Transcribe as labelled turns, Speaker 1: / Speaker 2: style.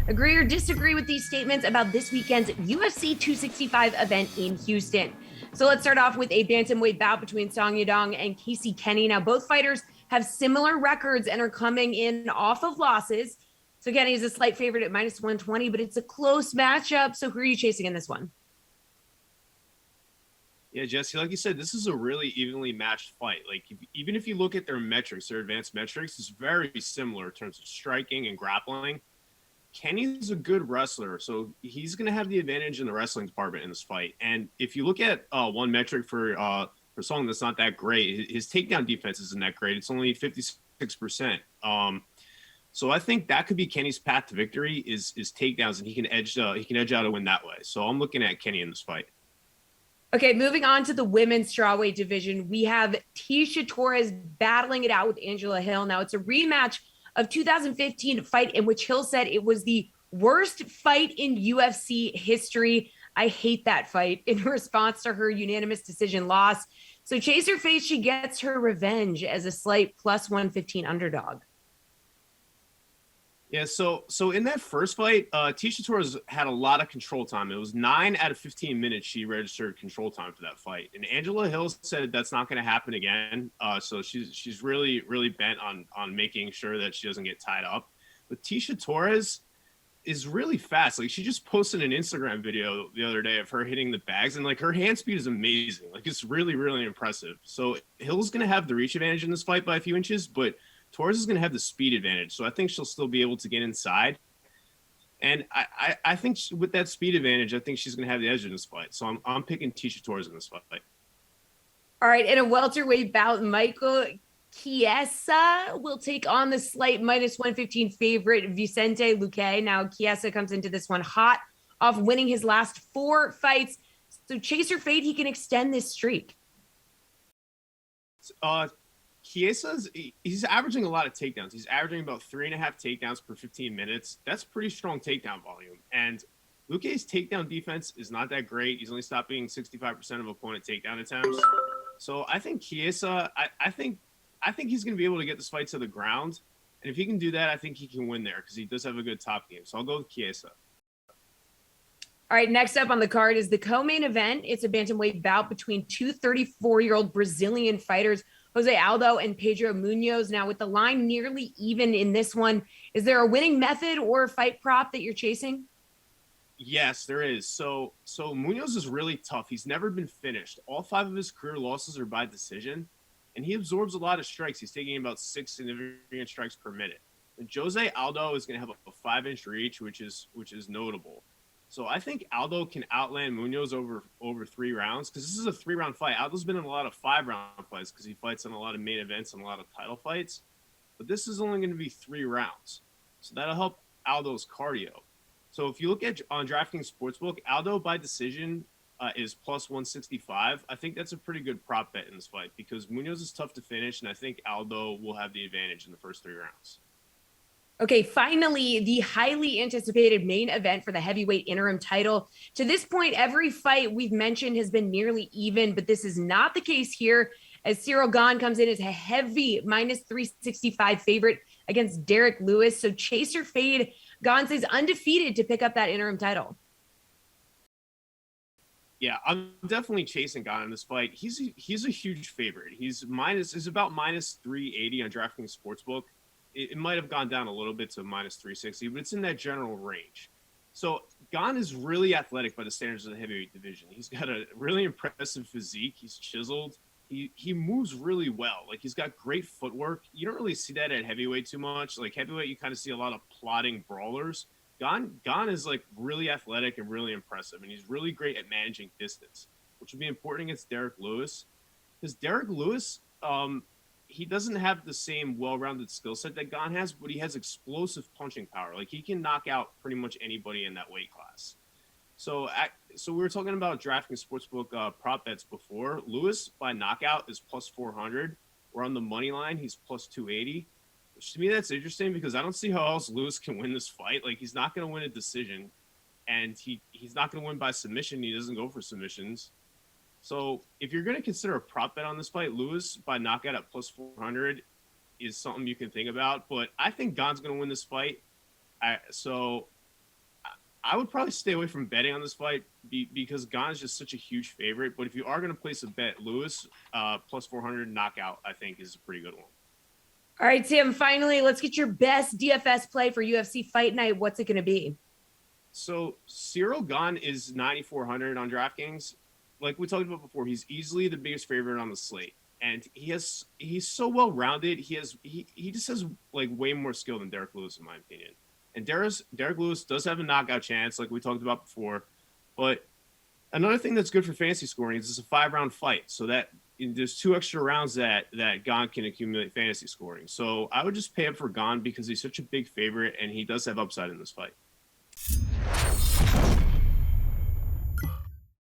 Speaker 1: Agree or disagree with these statements about this weekend's UFC 265 event in Houston? So let's start off with a bantamweight bout between YADONG and KENNEY. Now, both fighters have similar records and are coming in off of losses. So Kenny is a slight favorite at minus 120, but it's a close matchup. So who are you chasing in this one?
Speaker 2: Yeah, Jesse, like you said, this is a really evenly matched fight. Like, even if you look at their metrics, their advanced metrics, it's very similar in terms of striking and grappling. Kenny's a good wrestler, so he's going to have the advantage in the wrestling department in this fight. And if you look at one metric for someone that's not that great, his takedown defense isn't that great. It's only 56%. So I think that could be Kenny's path to victory is takedowns, and he can edge out a win that way. So I'm looking at Kenny in this fight.
Speaker 1: Okay, moving on to the women's strawweight division, we have TECIA Torres battling it out with Angela Hill. Now, it's a rematch of 2015 fight in which Hill said it was the worst fight in UFC history. I hate that fight in response to her unanimous decision loss. So Chaser face, she gets her revenge as a slight plus 115 underdog.
Speaker 2: Yeah, so in that first fight, TECIA Torres had a lot of control time. It was 9 out of 15 minutes she registered control time for that fight. And Angela Hill said that's not going to happen again. So she's really, really bent on making sure that she doesn't get tied up. But TECIA Torres is really fast. Like, she just posted an Instagram video the other day of her hitting the bags, and like her hand speed is amazing. Like, it's really, really impressive. So Hill's going to have the reach advantage in this fight by a few inches, but Torres is going to have the speed advantage, so I think she'll still be able to get inside. And I think with that speed advantage, I think she's going to have the edge in this fight. So I'm picking TECIA Torres in this fight.
Speaker 1: All right, in a welterweight bout, Michael Chiesa will take on the slight minus 115 favorite VICENTE LUQUE. Now, Chiesa comes into this one hot off winning his last 4 fights. So Chaser fade, he can extend this streak.
Speaker 2: Chiesa's, he's averaging a lot of takedowns. He's averaging about 3.5 takedowns per 15 minutes. That's pretty strong takedown volume. And LUQUE's takedown defense is not that great. He's only stopping 65% of opponent takedown attempts. So I think Chiesa, I think he's going to be able to get this fight to the ground. And if he can do that, I think he can win there because he does have a good top game. So I'll go with Chiesa.
Speaker 1: All right, next up on the card is the co-main event. It's a bantamweight bout between two 34-year-old Brazilian fighters, Jose Aldo and Pedro MUNHOZ. Now, with the line nearly even in this one, is there a winning method or a fight prop that you're chasing?
Speaker 2: Yes, there is. So MUNHOZ is really tough. He's never been finished. All 5 of his career losses are by decision, and he absorbs a lot of strikes. He's taking about 6 significant strikes per minute. And Jose Aldo is going to have a 5-inch reach, which is notable. So I think Aldo can outland MUNHOZ over 3 rounds because this is a 3-round fight. Aldo's been in a lot of 5-round fights because he fights in a lot of main events and a lot of title fights. But this is only going to be 3 rounds. So that'll help Aldo's cardio. So if you look at on DraftKings Sportsbook, Aldo by decision is plus 165. I think that's a pretty good prop bet in this fight because MUNHOZ is tough to finish, and I think Aldo will have the advantage in the first 3 rounds.
Speaker 1: Okay, finally, the highly anticipated main event for the heavyweight interim title. To this point, every fight we've mentioned has been nearly even, but this is not the case here as Ciryl Gane comes in as a heavy minus 365 favorite against Derrick Lewis. So Chaser fade, Gane says undefeated to pick up that interim title.
Speaker 2: Yeah, I'm definitely chasing Gane in this fight. He's a huge favorite. He's about minus 380 on DraftKings Sportsbook. It might have gone down a little bit to minus 360, but it's in that general range. So Gane is really athletic by the standards of the heavyweight division. He's got a really impressive physique. He's chiseled. He moves really well. Like, he's got great footwork. You don't really see that at heavyweight too much. Like, heavyweight, you kind of see a lot of plodding brawlers. Gane is like really athletic and really impressive, and he's really great at managing distance, which would be important against Derrick Lewis. Because Derrick Lewis, he doesn't have the same well-rounded skill set that Gane has, but he has explosive punching power. Like, he can knock out pretty much anybody in that weight class. So we were talking about DraftKings Sportsbook prop bets before. Lewis by knockout is plus 400. We're on the money line. He's plus 280. Which to me, that's interesting because I don't see how else Lewis can win this fight. Like, he's not going to win a decision, and he's not going to win by submission. He doesn't go for submissions. So if you're going to consider a prop bet on this fight, Lewis by knockout at plus 400 is something you can think about. But I think Gane's going to win this fight. So I would probably stay away from betting on this fight because Gane is just such a huge favorite. But if you are going to place a bet, Lewis plus 400 knockout, I think is a pretty good one.
Speaker 1: All right, Sam, finally, let's get your best DFS play for UFC Fight Night. What's it going to be?
Speaker 2: So Ciryl Gane is 9,400 on DraftKings. Like we talked about before, he's easily the biggest favorite on the slate. And he's so well rounded. He just has like way more skill than Derrick Lewis, in my opinion. And Derrick Lewis does have a knockout chance, like we talked about before. But another thing that's good for fantasy scoring is it's a 5-round fight. So that there's 2 extra rounds that Gane can accumulate fantasy scoring. So I would just pay up for Gane because he's such a big favorite and he does have upside in this fight.